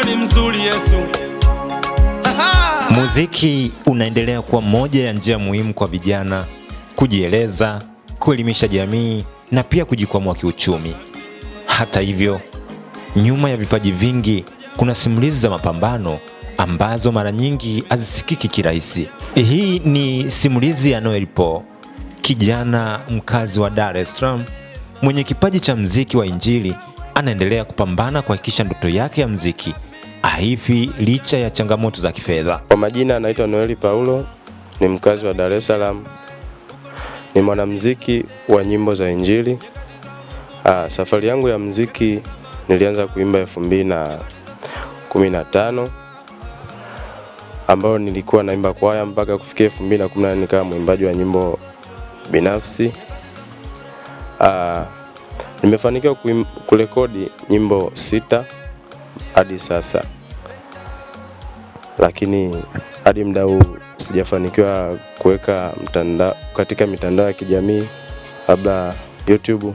ni mzuri Yesu. Muziki unaendelea kuwa moja ya njia muhimu kwa vijana kujieleza, kuelimisha jamii na pia kujikwamua kiuchumi. Hata hivyo, nyuma ya vipaji vingi kuna simulizi za mapambano ambazo mara nyingi hazisikiki kirahisi. Hii ni simulizi ya Noel Paul, kijana mkazi wa Dar es Salaam mwenye kipaji cha muziki wa Injili. Anaendelea kupambana kuhakikisha ndoto yake ya muziki haifi licha ya changamoto za kifedha. Kwa majina anaitwa Noel Paulo, ni mkazi wa Dar es Salaam. Ni mwanamuziki wa nyimbo za Injili. Safari yangu ya muziki nilianza kuimba 2015 ambao nilikuwa naimba kwaya mpaka kufikia 2018 nikawa mwimbaji wa nyimbo binafsi. Nimefanikiwa kurekodi nyimbo 6 hadi sasa, lakini hadi muda huu sijafanikiwa kuweka katika mitandao ya kijamii, labda YouTube,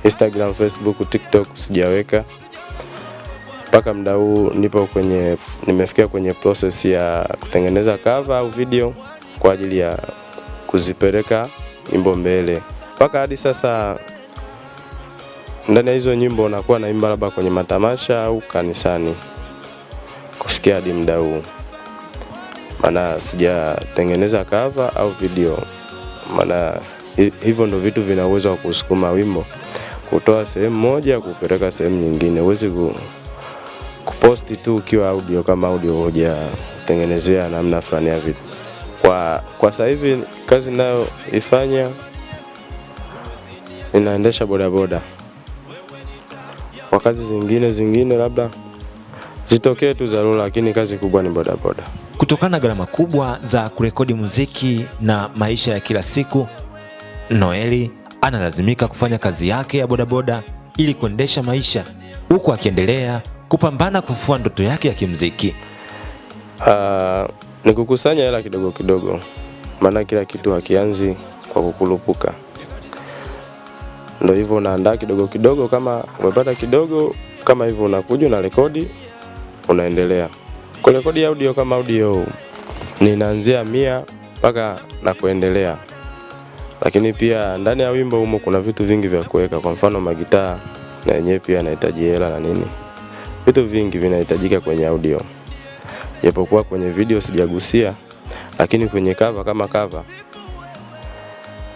Instagram, Facebook, TikTok sijaweka. Mpaka muda huu nimefikia kwenye process ya kutengeneza cover au video kwa ajili ya kuzipeleka nyimbo mbele. Mpaka hadi sasa ndani ya hizo nyimbo nakuwa naimba labda kwenye matamasha au kanisani. Kufikia hadi muda huu, maana sijatengeneza cover au video, maana hivyo ndo vitu vina uwezo wa kusukuma wimbo kutoa sehemu moja kupeleka sehemu nyingine. Huwezi kuposti tu ukiwa audio kama audio hujatengenezea namna fulani ya vitu. Kwa sasa hivi kazi ninayoifanya, ninaendesha bodaboda. Kwa kazi zingine labda zitokee tu dharura, lakini kazi kubwa ni bodaboda. Kutokana na gharama kubwa za kurekodi muziki na maisha ya kila siku, Noel analazimika kufanya kazi yake ya bodaboda ili kuendesha maisha, huku akiendelea kupambana kufua ndoto yake ya kimuziki. Ni kukusanya hela kidogo kidogo, maana kila kitu hakianzi kwa kukulupuka. Ndio hivyo, unaandaa kidogo kidogo, kama umepata kidogo kama hivyo unakuja na rekodi, unaendelea. Kwa rekodi audio kama audio ninaanzia 100 mpaka na kuendelea. Lakini pia ndani ya wimbo humo kuna vitu vingi vya kuweka, kwa mfano magitaa na yenyewe pia yanahitaji hela na nini. Vitu vingi vinahitajika kwenye audio. Japokuwa kwenye video sijagusia, lakini kwenye cover kama cover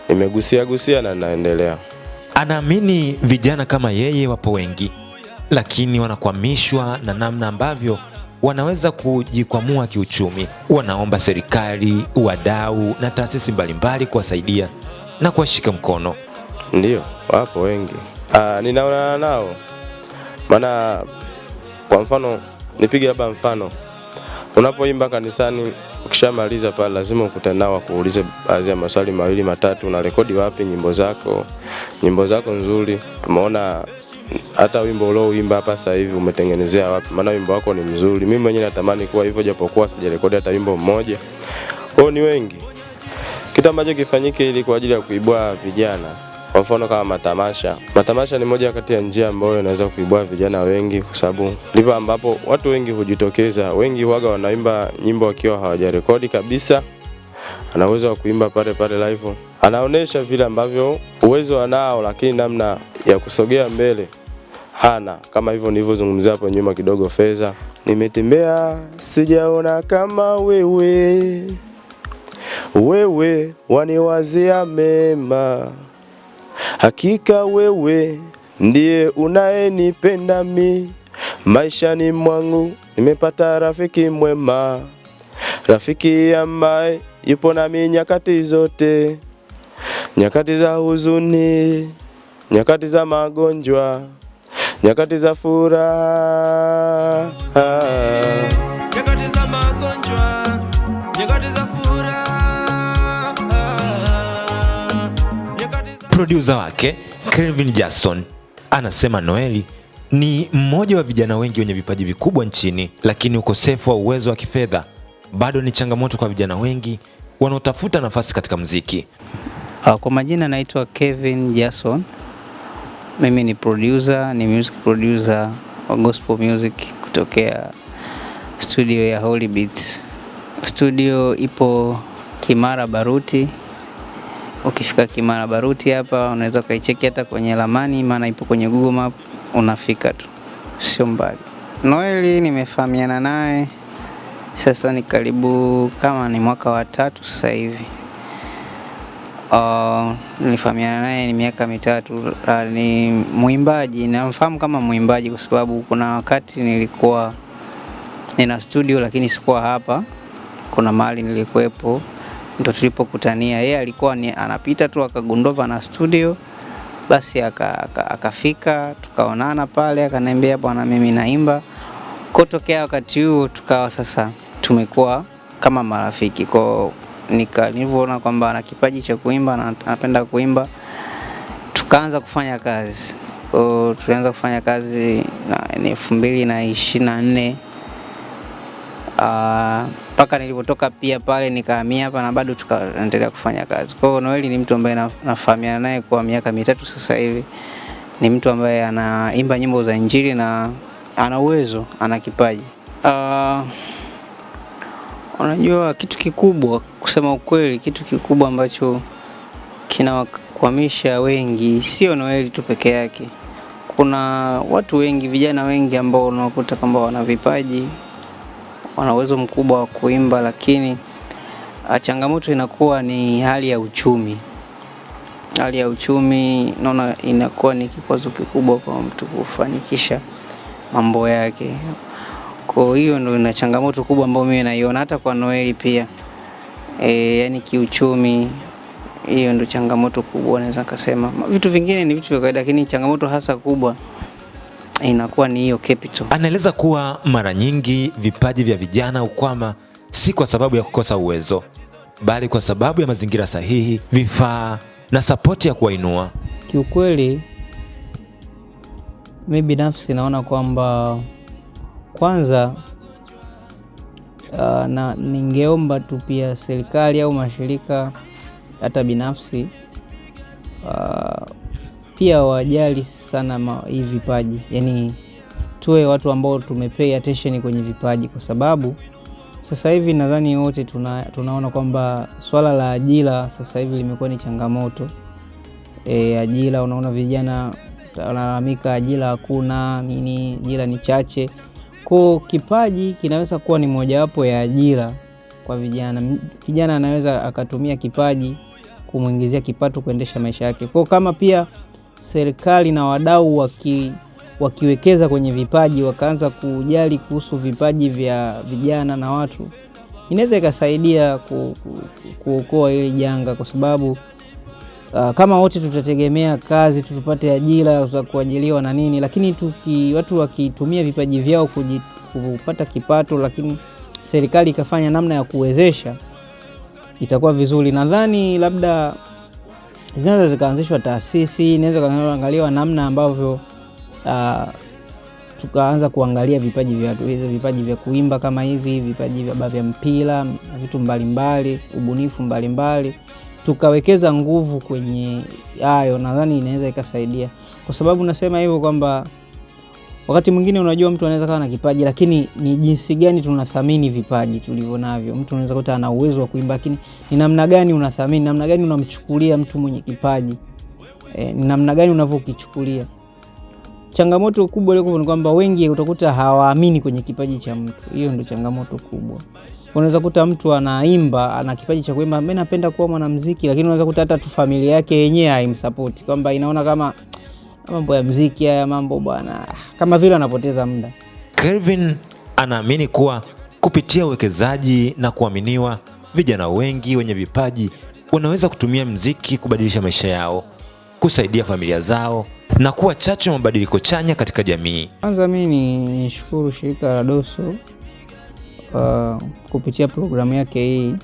nimegusia na naendelea. Anaamini vijana kama yeye wapo wengi, lakini wanakwamishwa na namna ambavyo wanaweza kujikwamua kiuchumi. Wanaomba serikali, wadau na taasisi mbalimbali kuwasaidia na kuwashika mkono. Ndio, wapo wengi. Ninaona nao. Maana kwa mfano, nipige hapa mfano. Unapoimba kanisani, ukishamaliza pale lazima ukutane nao kuulize baadhi ya maswali 2 matatu. Unarekodi wapi nyimbo zako? Nyimbo zako nzuri. Tumeona hata wimbo ulioimba hapa sasa hivi umetengenezea wapi? Maana wimbo wako ni mzuri. Mimi mwenyewe natamani kuwa hivyo, japokuwa sijarekodi hata wimbo mmoja. Kwao ni wengi. Kitu ambacho kifanyike ili kwa ajili ya kuibua vijana, kwa mfano kama matamasha. Matamasha ni moja kati ya njia ambayo inaweza kuibua vijana wengi, kwa sababu ndipo ambapo watu wengi hujitokeza. Wengi huaga wanaimba nyimbo wakiwa hawajarekodi kabisa. Ana uwezo wa kuimba pale live. Anaonesha vile ambavyo uwezo wanao, lakini namna ya kusogea mbele hana. Kama hivyo nilivyozungumzia hapo nyuma kidogo, Fedha. Nimetembea sijaona kama wewe waniwazia mema, hakika wewe ndiye unayenipenda mi. Maishani mwangu nimepata rafiki mwema, rafiki ambaye yupo nami nyakati zote, nyakati za huzuni, nyakati za magonjwa, nyakati za furaha. Nyakati za magonjwa, nyakati za furaha. Producer wake Kelvin Jackson anasema Noel ni mmoja wa vijana wengi wenye vipaji vikubwa nchini, lakini ukosefu wa uwezo wa kifedha bado ni changamoto kwa vijana wengi wanaotafuta nafasi katika muziki. Kwa majina naitwa Kelvin Jackson. Mimi ni producer, ni music producer wa gospel music kutokea studio ya Holy Beats. Studio ipo Kimara Baruti. Ukifika Kimara Baruti hapa unaweza kaicheki hata kwenye ramani, maana ipo kwenye Google Map, unafika tu, sio mbali. Noeli nimefahamiana naye sasa ni karibu kama ni mwaka wa 3 sasa hivi. Nilifahamiana naye ni miaka 3. Ni muimbaji, namfahamu kama muimbaji kwa sababu kuna wakati nilikuwa nina studio lakini sikuwa hapa. Kuna mahali nilikuwepo ndo tulipokutania. Yeye alikuwa anapita tu akagundua na studio, basi akafika tukaonana pale, akaniambia bwana mimi naimba. Kutokea wakati huo tukawa sasa tumekuwa kama marafiki. Kwa nilivyoona kwamba ana kipaji cha kuimba na anapenda kuimba, tukaanza kufanya kazi. Tulianza kufanya kazi na 2024 mpaka nilipotoka pia pale nikahamia hapa na bado tukaendelea kufanya kazi. Kwa hiyo Noeli ni mtu ambaye nafahamiana naye kwa miaka 3 sasa hivi. Ni mtu ambaye anaimba nyimbo za Injili na ana uwezo, ana kipaji. Unajua kitu kikubwa, kusema ukweli, kitu kikubwa ambacho kinawakwamisha wengi sio Noeli tu peke yake. Kuna watu wengi, vijana wengi ambao unakuta kwamba wana vipaji, wana uwezo mkubwa wa kuimba, lakini changamoto inakuwa ni hali ya uchumi. Hali ya uchumi naona inakuwa ni kikwazo kikubwa kwa mtu kufanikisha mambo yake. Kwa hiyo ndio ina changamoto kubwa ambayo mimi naiona hata kwa Noeli pia. Yani kiuchumi, hiyo ndio changamoto kubwa naweza kusema. Vitu vingine ni vitu vya kawaida, lakini changamoto hasa kubwa inakuwa ni hiyo capital. Anaeleza kuwa mara nyingi vipaji vya vijana ukwama si kwa sababu ya kukosa uwezo, bali kwa sababu ya mazingira sahihi, vifaa na support ya kuwainua. Kiukweli mimi binafsi naona kwamba kwanza na ningeomba tu pia serikali au mashirika hata binafsi pia wajali sana hivi vipaji. Yani tuwe watu ambao tumepay attention kwenye vipaji, kwa sababu sasa hivi nadhani wote tunaona kwamba swala la ajira sasa hivi limekuwa ni changamoto. Ajira, unaona vijana wanalalamika ajira hakuna, nini, ajira ni chache. Kwa kipaji kinaweza kuwa ni mojawapo ya ajira kwa vijana. Kijana anaweza akatumia kipaji kumuingizia kipato kuendesha maisha yake. Kwa kama pia serikali na wadau wakiwekeza kwenye vipaji, wakaanza kujali kuhusu vipaji vya vijana na watu, inaweza ikasaidia kuokoa ile janga, kwa sababu kama wote tutategemea kazi tupate ajira za kuajiliwa na nini, lakini watu wakitumia vipaji vyao kupata kipato, lakini serikali ikafanya namna ya kuwezesha, itakuwa vizuri. Nadhani labda zinaweza zikaanzishwa taasisi, inaweza kaangaliwa namna ambavyo tukaanza kuangalia vipaji vya watu, hizo vipaji vya kuimba kama hivi, vipaji vya mpira, vitu mbalimbali, ubunifu mbalimbali, tukawekeza nguvu kwenye hayo. Nadhani inaweza ikasaidia. Kwa sababu nasema hivyo kwamba wakati mwingine unajua mtu anaweza kuwa na kipaji, lakini ni jinsi gani tunathamini vipaji tulivyo navyo. Mtu anaweza kuwa ana uwezo wa kuimba, lakini ni namna gani unathamini, namna gani unamchukulia mtu mwenye kipaji, ni namna gani unavyokichukulia. Changamoto kubwa ile ni kwamba wengi utakuta hawaamini kwenye kipaji cha mtu. Hiyo ndio changamoto kubwa. Unaweza kukuta mtu anaimba, ana kipaji cha kuimba, mimi napenda kuwa mwanamuziki, lakini unaweza kukuta hata tu familia yake yenyewe haimsupport, kwamba inaona kama mambo ya muziki haya mambo bwana, kama vile anapoteza muda. Kelvin anaamini kuwa kupitia uwekezaji na kuaminiwa, vijana wengi wenye vipaji wanaweza kutumia muziki kubadilisha maisha yao, kusaidia familia zao na kuwa chachu ya mabadiliko chanya katika jamii. Kwanza mimi nishukuru shirika la Doso kupitia programu yake hii,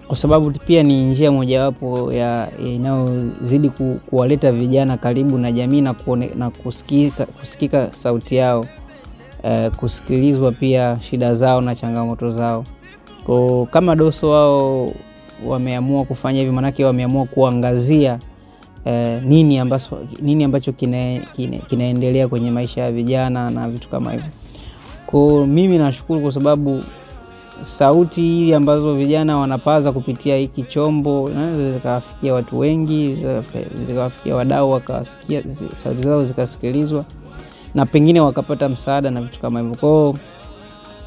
kwa sababu pia ni njia mojawapo ya inayozidi kuwaleta vijana karibu na jamii na kusikika sauti yao, kusikilizwa pia shida zao na changamoto zao. Kwa kama Doso wao wameamua kufanya hivi, manake wameamua kuangazia nini ambacho kinaendelea kwenye maisha ya vijana na vitu kama hivyo. Kwa mimi nashukuru kwa sababu sauti hii ambazo vijana wanapaza kupitia hiki chombo naweza zikawafikia watu wengi, zikawafikia wadau wakasikia sauti zao zikasikilizwa na pengine wakapata msaada na vitu kama hivyo. Kwa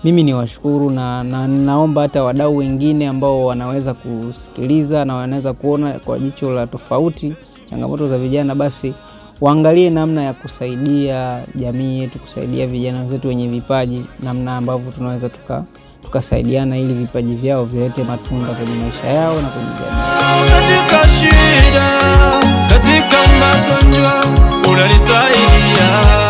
mimi niwashukuru na naomba hata wadau wengine ambao wanaweza kusikiliza na wanaweza kuona kwa jicho la tofauti changamoto za vijana, basi waangalie namna ya kusaidia jamii yetu, kusaidia vijana wetu wenye vipaji, namna ambavyo tunaweza tukasaidiana ili vipaji vyao vilete matunda kwenye maisha yao na kwenye jamii. Katika shida, katika magonjwa unanisaidia.